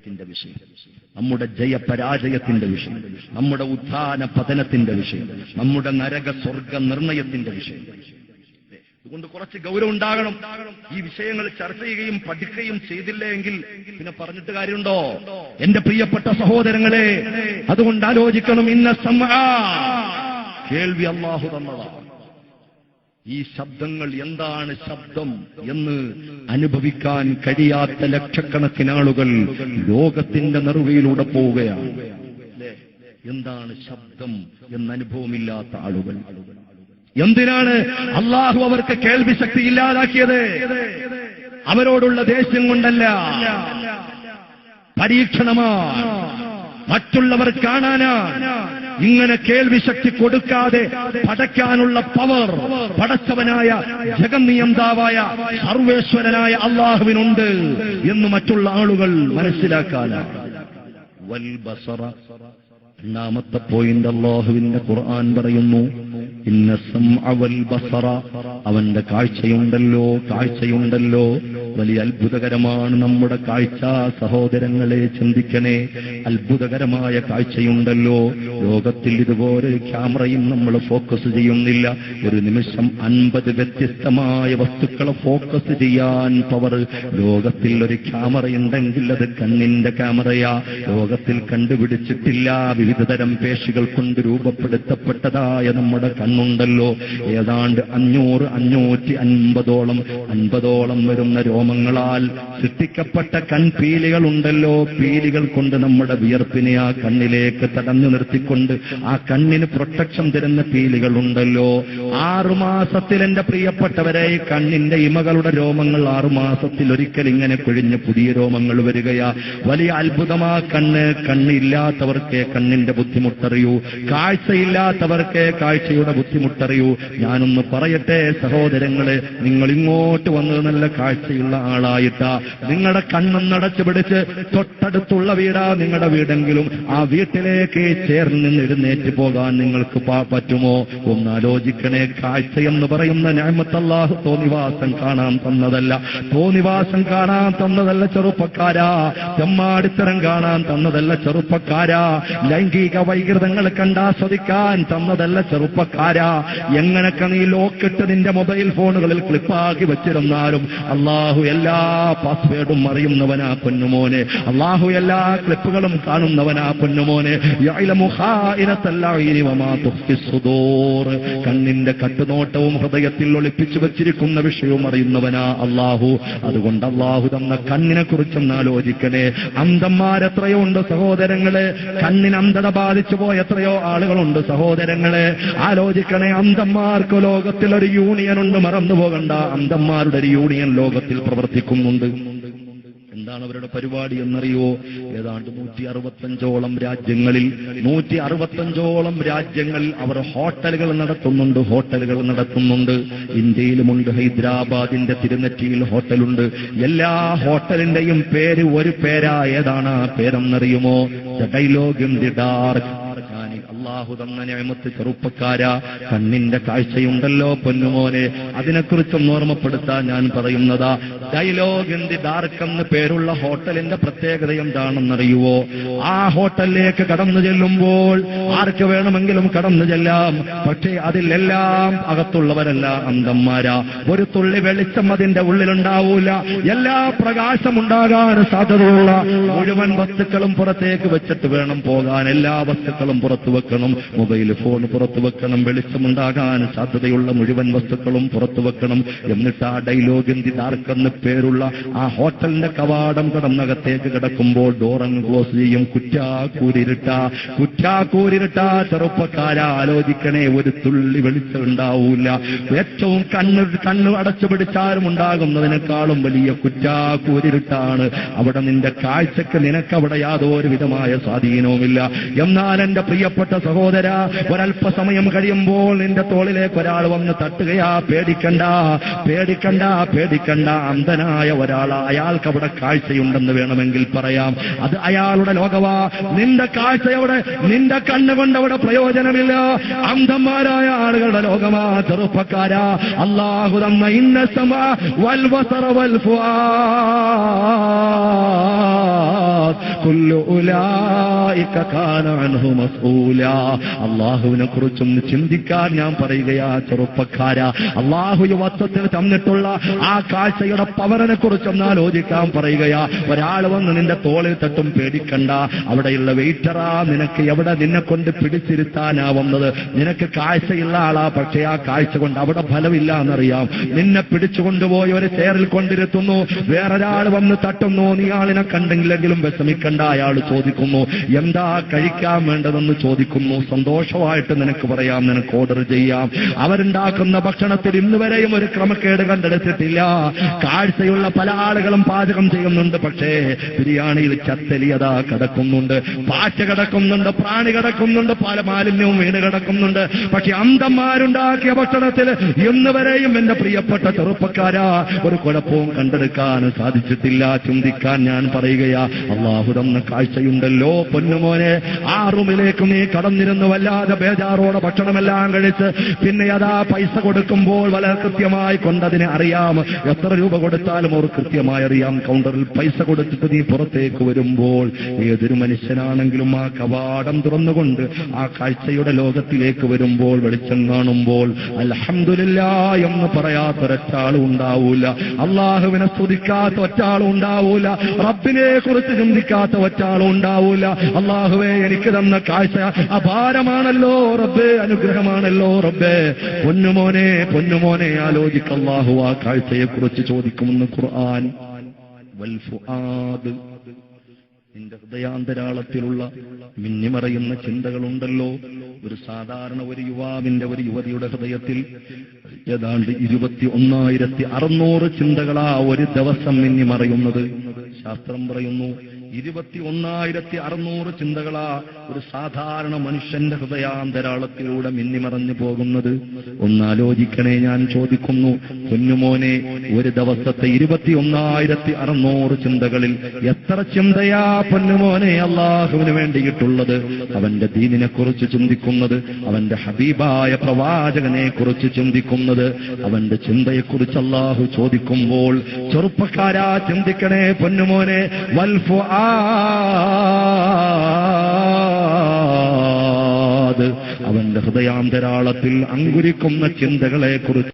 വിജയത്തിന്റെ വിഷയം, നമ്മുടെ ജയപരാജയത്തിന്റെ വിഷയം, നമ്മുടെ ഉത്ഥാന പതനത്തിന്റെ വിഷയം, നമ്മുടെ നരക സ്വർഗ നിർണയത്തിന്റെ വിഷയം. അതുകൊണ്ട് കുറച്ച് ഗൗരവം ഉണ്ടാകണം. ഈ വിഷയങ്ങൾ ചർച്ച ചെയ്യുകയും പഠിക്കുകയും ചെയ്തില്ലേ എങ്കിൽ പിന്നെ പറഞ്ഞിട്ട് കാര്യമുണ്ടോ? എന്റെ പ്രിയപ്പെട്ട സഹോദരങ്ങളെ, അതുകൊണ്ട് ആലോചിക്കണം. ഇന്ന സമഅ, കേൾവി അല്ലാഹു തന്നതാണ്. ഈ ശബ്ദങ്ങൾ എന്താണ് ശബ്ദം എന്ന് അനുഭവിക്കാൻ കഴിയാത്ത ലക്ഷക്കണക്കിന് ആളുകൾ ലോകത്തിന്റെ നെറുകയിലൂടെ പോവുകയാണ്. എന്താണ് ശബ്ദം എന്ന അനുഭവമില്ലാത്ത ആളുകൾ. എന്തിനാണ് അള്ളാഹു അവർക്ക് കേൾവി ശക്തി ഇല്ലാതാക്കിയത്? അവരോടുള്ള ദേഷ്യം കൊണ്ടല്ല, പരീക്ഷണമാണ്, മറ്റുള്ളവർ കാണാനാണ്. ഇങ്ങനെ കേൾവി ശക്തി കൊടുക്കാതെ പടയ്ക്കാനുള്ള പവർ പടച്ചവനായ ജഗന്നിയന്താവായ സർവേശ്വരനായ അള്ളാഹുവിനുണ്ട് എന്ന് മറ്റുള്ള ആളുകൾ മനസ്സിലാക്കാനാണ്. വൽ ബസറ, രണ്ടാമത്തെ പോയിന്റ് അള്ളാഹുവിന്റെ ഖുർആൻ പറയുന്നു, ഇന്ന സമഅ വൽ ബസറ, അവന്റെ കാഴ്ചയുണ്ടല്ലോ. വലിയ അത്ഭുതകരമാണ് നമ്മുടെ കാഴ്ച. സഹോദരങ്ങളെ ചിന്തിക്കണേ, അത്ഭുതകരമായ കാഴ്ചയുണ്ടല്ലോ. ലോകത്തിൽ ഇതുപോലെ ക്യാമറയും നമ്മൾ ഫോക്കസ് ചെയ്യുന്നില്ല. ഒരു നിമിഷം 50 വ്യത്യസ്തമായ വസ്തുക്കളെ ഫോക്കസ് ചെയ്യാൻ പവർ ലോകത്തിൽ ഒരു ക്യാമറയുണ്ടെങ്കിൽ അത് കണ്ണിന്റെ ക്യാമറയാ. ലോകത്തിൽ കണ്ടുപിടിച്ചിട്ടില്ല. വിവിധതരം പേശികൾ കൊണ്ട് രൂപപ്പെടുത്തപ്പെട്ടതായ നമ്മുടെ കണ്ണുണ്ടല്ലോ. ഏതാണ്ട് 550ഓളം വരുന്ന രോമങ്ങളാൽ സൃഷ്ടിക്കപ്പെട്ട കൺപീലികൾ ഉണ്ടല്ലോ. പീലികൾ കൊണ്ട് നമ്മുടെ വിയർപ്പിനെ ആ കണ്ണിലേക്ക് തടഞ്ഞു നിർത്തിക്കൊണ്ട് ആ കണ്ണിന് പ്രൊട്ടക്ഷൻ തരുന്ന പീലികൾ ഉണ്ടല്ലോ. 6 മാസത്തിൽ എന്റെ പ്രിയപ്പെട്ടവരെ, കണ്ണിന്റെ ഇമകളുടെ രോമങ്ങൾ 6 മാസത്തിൽ ഒരിക്കൽ ഇങ്ങനെ കൊഴിഞ്ഞ് പുതിയ രോമങ്ങൾ വരികയാ. വലിയ അത്ഭുതമാ കണ്ണില്ലാത്തവർക്ക് കണ്ണിന്റെ ബുദ്ധിമുട്ടറിയൂ, കാഴ്ചയില്ലാത്തവർക്ക് കാഴ്ചയുടെ ബുദ്ധിമുട്ടറിയൂ. ഞാനൊന്ന് പറയട്ടെ സഹോദരങ്ങളെ, നിങ്ങൾ ഇങ്ങോട്ട് വന്നത് നല്ല കാഴ്ചയുള്ള ആളായിട്ടാ. നിങ്ങളുടെ കണ്ണൊന്നടച്ചു പിടിച്ച് തൊട്ടടുത്തുള്ള വീടാ നിങ്ങളുടെ വീടെങ്കിലും ആ വീട്ടിലേക്ക് ചേർന്ന് എഴുന്നേറ്റ് പോകാൻ നിങ്ങൾക്ക് പറ്റുമോ? ഒന്നാലോചിക്കണേ. കാഴ്ചയെന്ന് പറയുന്ന നിഅമത്ത് അല്ലാഹു തോന്നിവാസം കാണാൻ തന്നതല്ല ചെറുപ്പക്കാരാ. തെമ്മാടിത്തരം കാണാൻ തന്നതല്ല ചെറുപ്പക്കാരാ. ലൈംഗിക വൈകൃതങ്ങൾ കണ്ടാസ്വദിക്കാൻ തന്നതല്ല ചെറുപ്പക്കാരാ. എങ്ങനൊക്കെ നീ ലോക്കിട്ട് നിന്റെ മൊബൈൽ ഫോണുകളിൽ ക്ലിപ്പാക്കി വെച്ചിരുന്നാലും അള്ളാഹു എല്ലാ പാസ്വേഡും അറിയുന്നവനാ പൊന്നുമോനെ. അള്ളാഹു എല്ലാ ക്ലിപ്പുകളും കാണുന്നവനാ പൊന്നുമോനെ. യഅലമു ഖായിനത്തൽ അയ്നി വമാ തുഖ്ഫി സുദൂർ, കണ്ണിന്റെ കട്ടുനോട്ടവും ഹൃദയത്തിൽ ഒളിപ്പിച്ചു വെച്ചിരിക്കുന്ന വിഷയവും അറിയുന്നവനാ അള്ളാഹു. അതുകൊണ്ട് അള്ളാഹു തന്ന കണ്ണിനെ കുറിച്ചൊന്ന് ആലോചിക്കണേ. അന്ധന്മാരെത്രയോ ഉണ്ട് സഹോദരങ്ങളെ. കണ്ണിന് അന്ധത ബാധിച്ചു പോയ എത്രയോ ആളുകളുണ്ട് സഹോദരങ്ങളെ. ആലോചിക്കണേ. അന്ധന്മാർക്ക് ലോകത്തിൽ ഒരു യൂണിയൻ ഉണ്ട്, മറന്നുപോകണ്ട. അന്ധന്മാരുടെ ഒരു യൂണിയൻ ലോകത്തിൽ പ്രവർത്തിക്കുന്നുണ്ട്. എന്താണ് അവരുടെ പരിപാടി എന്നറിയോ? ഏതാണ്ട് 165ഓളം രാജ്യങ്ങളിൽ അവർ ഹോട്ടലുകൾ നടത്തുന്നുണ്ട്. ഇന്ത്യയിലുമുണ്ട്. ഹൈദരാബാദിന്റെ തിരുനെറ്റിയിൽ ഹോട്ടലുണ്ട്. എല്ലാ ഹോട്ടലിന്റെയും പേര് ഒരു പേരാ. ഏതാണ് ആ പേരെന്നറിയുമോ? The dialogue in the dark. അള്ളാഹു തന്ന നിഅമത്ത് ചെറുപ്പക്കാരാ, കണ്ണിന്റെ കാഴ്ചയുണ്ടല്ലോ പൊന്നുമോനെ. അതിനെക്കുറിച്ചൊന്ന് ഓർമ്മപ്പെടുത്താൻ ഞാൻ പറയുന്നതാ. ഡയലോഗ് ഇൻ ദി ഡാർക്ക് എന്ന് പേരുള്ള ഹോട്ടലിന്റെ പ്രത്യേകത എന്താണെന്നറിയുവോ? ആ ഹോട്ടലിലേക്ക് കടന്നു ചെല്ലുമ്പോൾ ആർക്ക് വേണമെങ്കിലും കടന്നു ചെല്ലാം. പക്ഷേ അതിലെല്ലാം അകത്തുള്ളവരല്ല അന്ധന്മാരാ. ഒരു തുള്ളി വെളിച്ചം അതിന്റെ ഉള്ളിലുണ്ടാവൂല. എല്ലാ പ്രകാശമുണ്ടാകാൻ സാധ്യതയുള്ള മുഴുവൻ വസ്തുക്കളും പുറത്തേക്ക് വെച്ചിട്ട് വേണം പോകാൻ. എല്ലാ വസ്തുക്കളും പുറത്തു വെക്കണം. മൊബൈൽ ഫോൺ പുറത്തു വെക്കണം. വെളിച്ചമുണ്ടാകാൻ സാധ്യതയുള്ള മുഴുവൻ വസ്തുക്കളും പുറത്തു വെക്കണം. എന്നിട്ട് ആ ഡയലോഗ് ഇൻ ദി ഡാർക്ക് എന്ന് പേരുള്ള ആ ഹോട്ടലിന്റെ കവാടം കടന്നകത്തേക്ക് കിടക്കുമ്പോൾ ഡോറൻ ക്ലോസ് ചെയ്യും. കുറ്റാക്കൂരിട്ടാ ചെറുപ്പക്കാരാ, ആലോചിക്കണേ. ഒരു തുള്ളി വെളിച്ചം ഉണ്ടാവൂല. ഏറ്റവും കണ്ണ് അടച്ചു പിടിച്ചാലും ഉണ്ടാകുന്നതിനേക്കാളും വലിയ കുറ്റാക്കൂരിട്ടാണ്. അവിടെ നിന്റെ കാഴ്ചക്ക് നിനക്കവിടെ യാതൊരു വിധമായ സ്വാധീനവുമില്ല. എന്നാൽ എന്റെ പ്രിയപ്പെട്ട സഹോദര, ഒരല്പസമയം കഴിയുമ്പോൾ നിന്റെ തോളിലേക്ക് ഒരാൾ വന്ന് തട്ടുകയാ. പേടിക്കണ്ട. അന്ധനായ ഒരാൾ, അയാൾക്ക് അവിടെ കാഴ്ചയുണ്ടെന്ന് വേണമെങ്കിൽ പറയാം. അത് അയാളുടെ ലോകവാ. നിന്റെ കാഴ്ചയോടെ നിന്റെ കണ്ണുകൊണ്ട് അവിടെ പ്രയോജനമില്ല. അന്ധന്മാരായ ആളുകളുടെ ലോകമാ ചെറുപ്പക്കാരാ. അല്ലാഹു തന്ന ഇന്ന സമഅ വൽ ബസറ വൽ ഫുആദ്, കുല്ലു ഉലൈക കാന അൻഹു മസ്ഊലാ. അല്ലാഹുവിനെ കുറിച്ചൊന്ന് ചിന്തിക്കാൻ ഞാൻ പറയുകയാ ചെറുപ്പക്കാരാ. അല്ലാഹു യുവത്വത്തിന് തന്നിട്ടുള്ള ആ കാഴ്ചയുടെ പവറിനെ കുറിച്ചൊന്ന് ആലോചിക്കാൻ പറയുകയാ. ഒരാൾ വന്ന് നിന്റെ തോളിൽ തട്ടും, പേടിക്കണ്ട, അവിടെയുള്ള വെയിറ്ററാ നിനക്ക് എവിടെ നിന്നെ കൊണ്ട് പിടിച്ചിരുത്താനാ വന്നത്. നിനക്ക് കാഴ്ചയുള്ള ആളാ, പക്ഷേ ആ കാഴ്ച കൊണ്ട് അവിടെ ഫലമില്ല എന്നറിയാം. നിന്നെ പിടിച്ചുകൊണ്ടുപോയി ഒരു ചേറിൽ കൊണ്ടിരുത്തുന്നു, വേറൊരാൾ വന്ന് തട്ടുന്നു, നീ ആളിനെ കണ്ടെങ്കിലെങ്കിലും വിഷമിക്കണ്ട. അയാൾ ചോദിക്കുന്നു എന്താ കഴിക്കാൻ വേണ്ടതെന്ന് ചോദിക്കുന്നു. സന്തോഷമായിട്ട് നിനക്ക് പറയാം, നിനക്ക് ഓർഡർ ചെയ്യാം. അവരുണ്ടാക്കുന്ന ഭക്ഷണത്തിൽ ഇന്നുവരെയും ഒരു ക്രമക്കേട് കണ്ടെടുത്തിട്ടില്ല. കാഴ്ചയുള്ള പല ആളുകളും പാചകം ചെയ്യുന്നുണ്ട്, പക്ഷേ ബിരിയാണിയിൽ ചത്തലിയതാ കിടക്കുന്നുണ്ട്, പാറ്റ കിടക്കുന്നുണ്ട്, പ്രാണി കിടക്കുന്നുണ്ട്, പല മാലിന്യവും വീണ് കിടക്കുന്നുണ്ട്. പക്ഷെ അന്ധന്മാരുണ്ടാക്കിയ ഭക്ഷണത്തിൽ ഇന്നുവരെയും എന്റെ പ്രിയപ്പെട്ട ചെറുപ്പക്കാരാ ഒരു കുഴപ്പവും കണ്ടെടുക്കാൻ സാധിച്ചിട്ടില്ല. ചിന്തിക്കാൻ ഞാൻ പറയുകയാ. അള്ളാഹു തന്ന കാഴ്ചയുണ്ടല്ലോ പൊന്നുമോനെ. ആ റൂമിലേക്ക് നീ കടന്നിരുന്നു വല്ലാതെ ബേജാറോടെ ഭക്ഷണമെല്ലാം കഴിച്ച്, പിന്നെ അതാ പൈസ കൊടുക്കുമ്പോൾ വളരെ കൃത്യമായി കൊണ്ടതിനെ അറിയാം. എത്ര രൂപ കൊടുത്താലും അവർ കൃത്യമായി അറിയാം. കൗണ്ടറിൽ പൈസ കൊടുത്തിട്ട് നീ പുറത്തേക്ക് വരുമ്പോൾ ഏതൊരു മനുഷ്യനാണെങ്കിലും ആ കവാടം തുറന്നുകൊണ്ട് ആ കാഴ്ചയുടെ ലോകത്തിലേക്ക് വരുമ്പോൾ, വെളിച്ചം കാണുമ്പോൾ അൽഹംദുലില്ലാഹ് എന്ന് പറയാത്ത ഒരൊറ്റാളും ഉണ്ടാവൂല. അള്ളാഹുവിനെ സ്തുതിക്കാത്ത ഒറ്റാളും ഉണ്ടാവൂല. റബ്ബിനെ കുറിച്ച് ചിന്തിക്കാത്ത ഒറ്റാളും ഉണ്ടാവൂല. അള്ളാഹുവേ എനിക്ക് തന്ന കാഴ്ച അപാരമാണല്ലോ റബ്ബേ, അനുഗ്രഹമാണല്ലോ റബ്ബേ. പൊന്നുമോനെ പൊന്നുമോനെ ആലോചിക്ക. അല്ലാഹു ആ കാഴ്ചയെ കുറിച്ച് ചോദിക്കുമെന്ന് ഖുർആൻ. വൽ ഫുആദ്, നിന്റെ ഹൃദയാന്തരാളത്തിലുള്ള മിന്നിമറയുന്ന ചിന്തകളുണ്ടല്ലോ. ഒരു സാധാരണ ഒരു യുവാവിന്റെ, ഒരു യുവതിയുടെ ഹൃദയത്തിൽ ഏതാണ്ട് 21,600 ചിന്തകളാ ഒരു ദിവസം മിന്നിമറയുന്നത്. ശാസ്ത്രം പറയുന്നു 21,600 ചിന്തകളാ ഒരു സാധാരണ മനുഷ്യന്റെ ഹൃദയാന്തരാളത്തിലൂടെ മിന്നിമറഞ്ഞു പോകുന്നത്. ഒന്നാലോചിക്കണേ. ഞാൻ ചോദിക്കുന്നു പൊന്നുമോനെ, ഒരു ദിവസത്തെ 21,600 ചിന്തകളിൽ എത്ര ചിന്തയാ പൊന്നുമോനെ അള്ളാഹുവിന് വേണ്ടിയിട്ടുള്ളത്? അവന്റെ ദീനിനെ കുറിച്ച് ചിന്തിക്കുന്നത്, അവന്റെ ഹബീബായ പ്രവാചകനെ കുറിച്ച് ചിന്തിക്കുന്നത്, അവന്റെ ചിന്തയെക്കുറിച്ച് അള്ളാഹു ചോദിക്കുമ്പോൾ ചെറുപ്പക്കാരാ ചിന്തിക്കണേ പൊന്നുമോനെ. വൽ ഫുആദ്, അവന്റെ ഹൃദയാന്തരാളത്തിൽ അങ്കുരിക്കുന്ന ചിന്തകളെ കുറിച്ച്